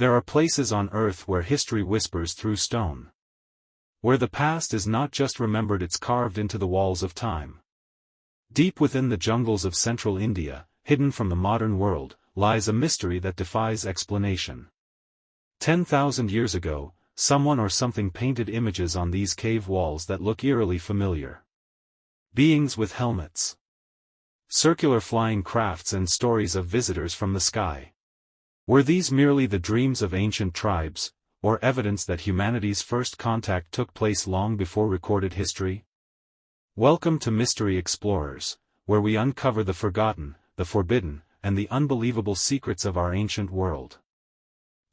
There are places on Earth where history whispers through stone. Where the past is not just remembered, it's carved into the walls of time. Deep within the jungles of central India, hidden from the modern world, lies a mystery that defies explanation. 10,000 years ago, someone or something painted images on these cave walls that look eerily familiar. Beings with helmets, circular flying crafts, and stories of visitors from the sky. Were these merely the dreams of ancient tribes, or evidence that humanity's first contact took place long before recorded history? Welcome to Mystery Explorers, where we uncover the forgotten, the forbidden, and the unbelievable secrets of our ancient world.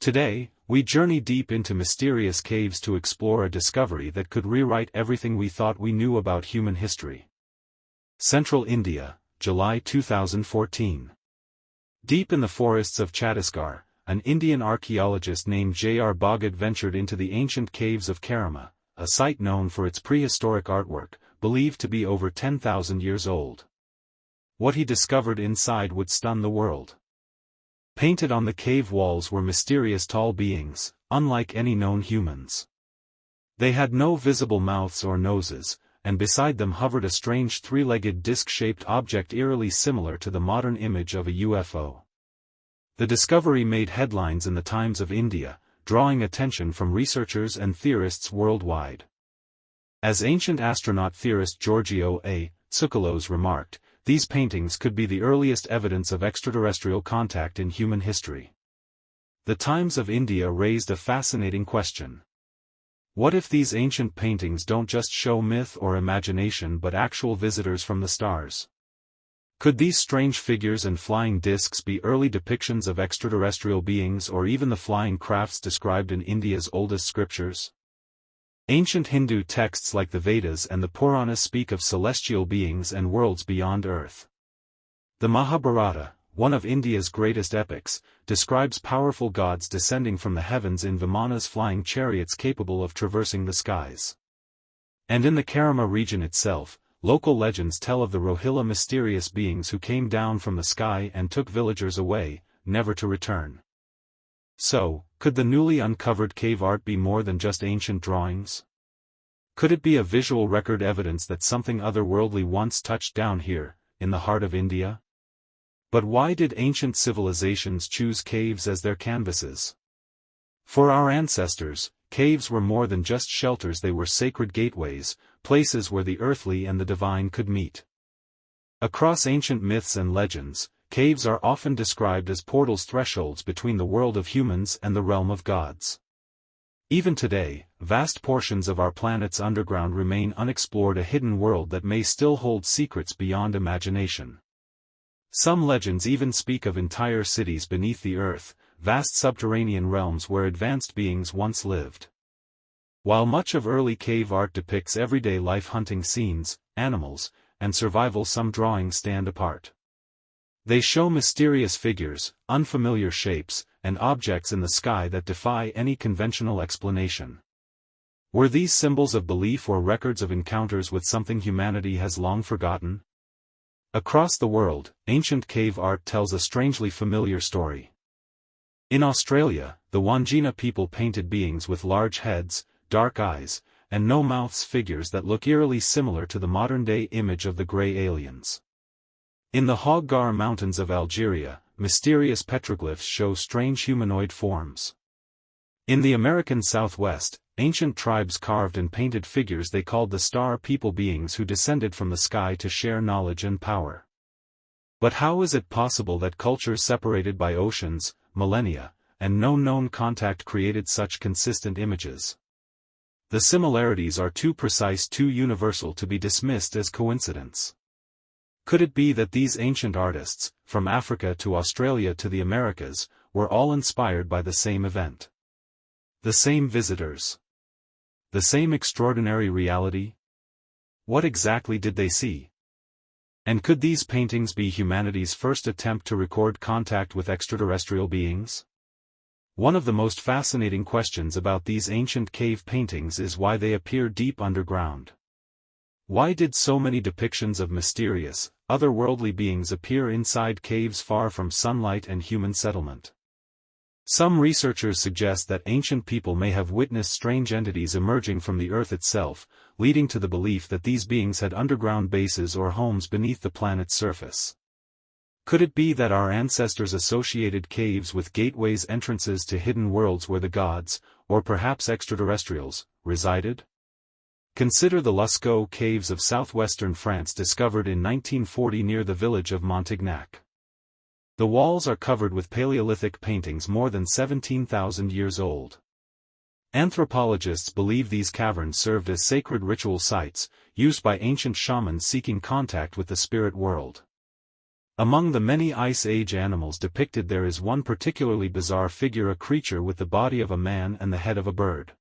Today, we journey deep into mysterious caves to explore a discovery that could rewrite everything we thought we knew about human history. Central India, July 2014. Deep in the forests of Chhattisgarh, an Indian archaeologist named J.R. Bhagat ventured into the ancient caves of Kerama, a site known for its prehistoric artwork, believed to be over 10,000 years old. What he discovered inside would stun the world. Painted on the cave walls were mysterious tall beings, unlike any known humans. They had no visible mouths or noses, and beside them hovered a strange three-legged disc-shaped object eerily similar to the modern image of a UFO. The discovery made headlines in the Times of India, drawing attention from researchers and theorists worldwide. As ancient astronaut theorist Giorgio A. Tsoukalos remarked, these paintings could be the earliest evidence of extraterrestrial contact in human history. The Times of India raised a fascinating question. What if these ancient paintings don't just show myth or imagination but actual visitors from the stars? Could these strange figures and flying discs be early depictions of extraterrestrial beings or even the flying crafts described in India's oldest scriptures? Ancient Hindu texts like the Vedas and the Puranas speak of celestial beings and worlds beyond Earth. The Mahabharata, one of India's greatest epics, describes powerful gods descending from the heavens in Vimanas, flying chariots capable of traversing the skies. And in the Kerama region itself, local legends tell of the Rohilla, mysterious beings who came down from the sky and took villagers away, never to return. So, could the newly uncovered cave art be more than just ancient drawings? Could it be a visual record, evidence that something otherworldly once touched down here, in the heart of India? But why did ancient civilizations choose caves as their canvases? For our ancestors, caves were more than just shelters, they were sacred gateways, places where the earthly and the divine could meet. Across ancient myths and legends, caves are often described as portals, thresholds between the world of humans and the realm of gods. Even today, vast portions of our planet's underground remain unexplored, a hidden world that may still hold secrets beyond imagination. Some legends even speak of entire cities beneath the earth, vast subterranean realms where advanced beings once lived. While much of early cave art depicts everyday life, hunting scenes, animals, and survival, some drawings stand apart. They show mysterious figures, unfamiliar shapes, and objects in the sky that defy any conventional explanation. Were these symbols of belief or records of encounters with something humanity has long forgotten? Across the world, ancient cave art tells a strangely familiar story. In Australia, the Wandjina people painted beings with large heads, dark eyes, and no mouths, figures that look eerily similar to the modern-day image of the grey aliens. In the Hoggar Mountains of Algeria, mysterious petroglyphs show strange humanoid forms. In the American Southwest, ancient tribes carved and painted figures they called the Star People, beings who descended from the sky to share knowledge and power. But how is it possible that cultures separated by oceans, millennia, and no known contact created such consistent images? The similarities are too precise, too universal to be dismissed as coincidence. Could it be that these ancient artists, from Africa to Australia to the Americas, were all inspired by the same event? The same visitors? The same extraordinary reality? What exactly did they see? And could these paintings be humanity's first attempt to record contact with extraterrestrial beings? One of the most fascinating questions about these ancient cave paintings is why they appear deep underground. Why did so many depictions of mysterious, otherworldly beings appear inside caves far from sunlight and human settlement? Some researchers suggest that ancient people may have witnessed strange entities emerging from the Earth itself, leading to the belief that these beings had underground bases or homes beneath the planet's surface. Could it be that our ancestors associated caves with gateways, entrances to hidden worlds where the gods, or perhaps extraterrestrials, resided? Consider the Lascaux caves of southwestern France discovered in 1940 near the village of Montignac. The walls are covered with Paleolithic paintings more than 17,000 years old. Anthropologists believe these caverns served as sacred ritual sites, used by ancient shamans seeking contact with the spirit world. Among the many Ice Age animals depicted, there is one particularly bizarre figure, a creature with the body of a man and the head of a bird.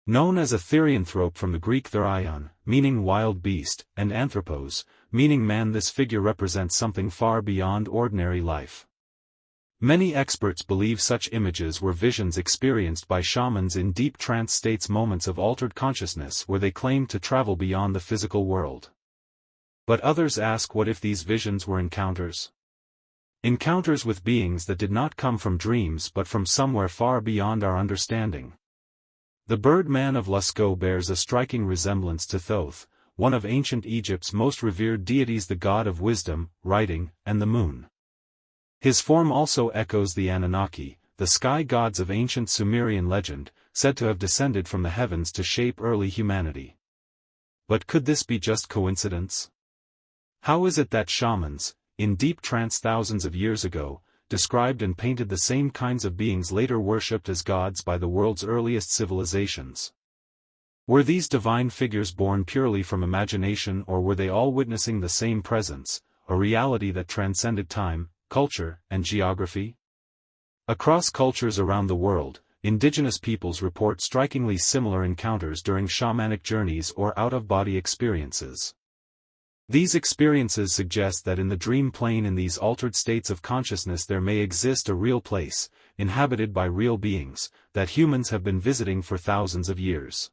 Known as a therianthrope from the Greek therion, meaning wild beast, and anthropos, meaning man, this figure represents something far beyond ordinary life. Many experts believe such images were visions experienced by shamans in deep trance states, moments of altered consciousness where they claimed to travel beyond the physical world. But others ask, what if these visions were encounters? Encounters with beings that did not come from dreams but from somewhere far beyond our understanding. The bird-man of Lascaux bears a striking resemblance to Thoth, one of ancient Egypt's most revered deities, the god of wisdom, writing, and the moon. His form also echoes the Anunnaki, the sky gods of ancient Sumerian legend, said to have descended from the heavens to shape early humanity. But could this be just coincidence? How is it that shamans, in deep trance thousands of years ago, described and painted the same kinds of beings later worshipped as gods by the world's earliest civilizations? Were these divine figures born purely from imagination, or were they all witnessing the same presence, a reality that transcended time, culture, and geography? Across cultures around the world, indigenous peoples report strikingly similar encounters during shamanic journeys or out-of-body experiences. These experiences suggest that in the dream plane, in these altered states of consciousness, there may exist a real place, inhabited by real beings, that humans have been visiting for thousands of years.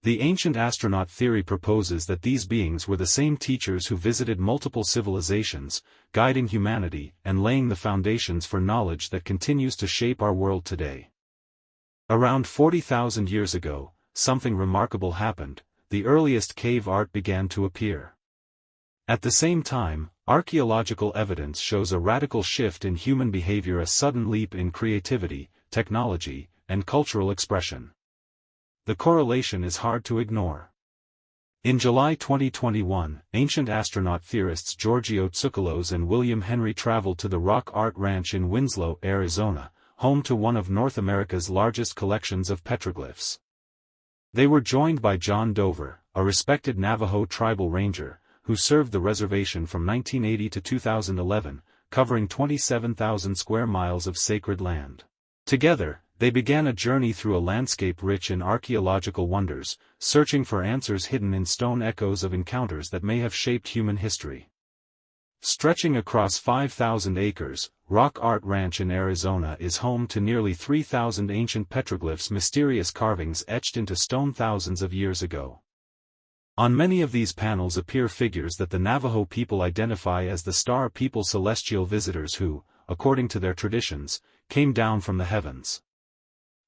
The ancient astronaut theory proposes that these beings were the same teachers who visited multiple civilizations, guiding humanity and laying the foundations for knowledge that continues to shape our world today. Around 40,000 years ago, something remarkable happened. The earliest cave art began to appear. At the same time, archaeological evidence shows a radical shift in human behavior, a sudden leap in creativity, technology, and cultural expression. The correlation is hard to ignore. In July 2021, ancient astronaut theorists Giorgio Tsoukalos and William Henry traveled to the Rock Art Ranch in Winslow, Arizona, home to one of North America's largest collections of petroglyphs. They were joined by John Dover, a respected Navajo tribal ranger, who served the reservation from 1980 to 2011, covering 27,000 square miles of sacred land. Together, they began a journey through a landscape rich in archaeological wonders, searching for answers hidden in stone, echoes of encounters that may have shaped human history. Stretching across 5,000 acres, Rock Art Ranch in Arizona is home to nearly 3,000 ancient petroglyphs, mysterious carvings etched into stone thousands of years ago. On many of these panels appear figures that the Navajo people identify as the Star People, celestial visitors who, according to their traditions, came down from the heavens.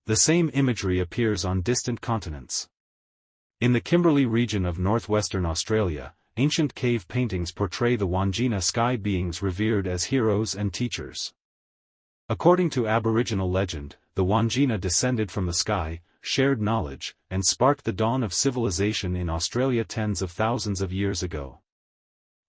The same imagery appears on distant continents. In the Kimberley region of northwestern Australia, ancient cave paintings portray the Wandjina sky beings revered as heroes and teachers. According to Aboriginal legend, the Wandjina descended from the sky, shared knowledge, and sparked the dawn of civilization in Australia tens of thousands of years ago.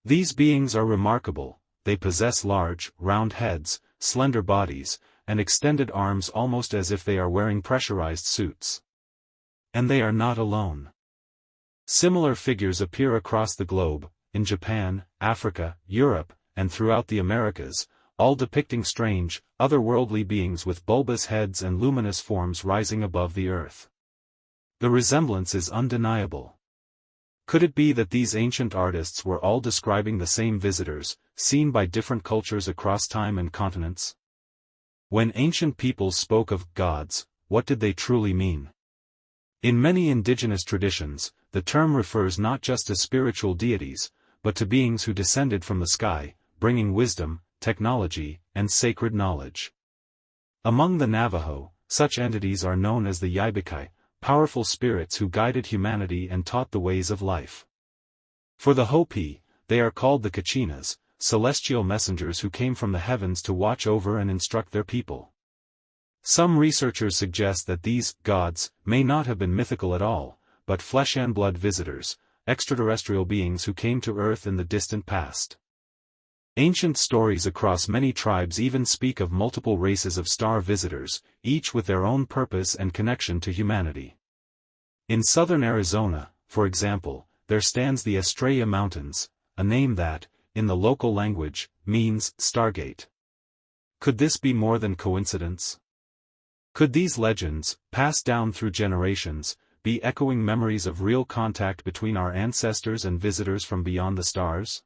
These beings are remarkable. They possess large, round heads, slender bodies, and extended arms, almost as if they are wearing pressurized suits. And they are not alone. Similar figures appear across the globe, in Japan, Africa, Europe, and throughout the Americas, all depicting strange, otherworldly beings with bulbous heads and luminous forms rising above the earth. The resemblance is undeniable. Could it be that these ancient artists were all describing the same visitors, seen by different cultures across time and continents? When ancient peoples spoke of gods, what did they truly mean? In many indigenous traditions, the term refers not just to spiritual deities, but to beings who descended from the sky, bringing wisdom, technology, and sacred knowledge. Among the Navajo, such entities are known as the Yibikai, powerful spirits who guided humanity and taught the ways of life. For the Hopi, they are called the Kachinas, celestial messengers who came from the heavens to watch over and instruct their people. Some researchers suggest that these gods may not have been mythical at all, but flesh and blood visitors, extraterrestrial beings who came to Earth in the distant past. Ancient stories across many tribes even speak of multiple races of star visitors, each with their own purpose and connection to humanity. In southern Arizona, for example, there stands the Estrella Mountains, a name that, in the local language, means Stargate. Could this be more than coincidence? Could these legends, passed down through generations, be echoing memories of real contact between our ancestors and visitors from beyond the stars?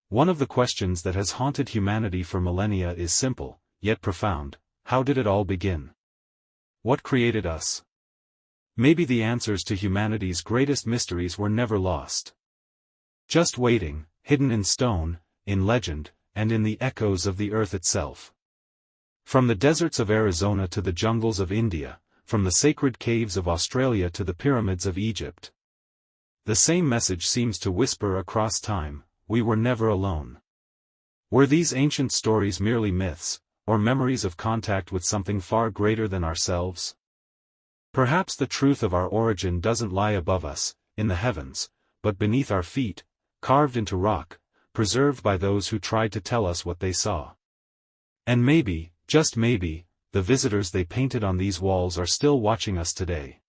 One of the questions that has haunted humanity for millennia is simple, yet profound: how did it all begin? What created us? Maybe the answers to humanity's greatest mysteries were never lost. Just waiting, hidden in stone, in legend, and in the echoes of the earth itself. From the deserts of Arizona to the jungles of India, from the sacred caves of Australia to the pyramids of Egypt, the same message seems to whisper across time: we were never alone. Were these ancient stories merely myths, or memories of contact with something far greater than ourselves? Perhaps the truth of our origin doesn't lie above us, in the heavens, but beneath our feet, carved into rock, preserved by those who tried to tell us what they saw. And maybe, just maybe, the visitors they painted on these walls are still watching us today.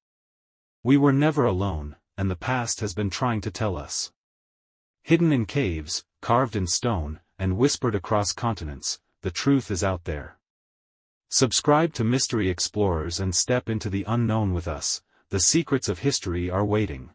We were never alone, and the past has been trying to tell us. Hidden in caves, carved in stone, and whispered across continents, the truth is out there. Subscribe to Mystery Explorers and step into the unknown with us. The secrets of history are waiting.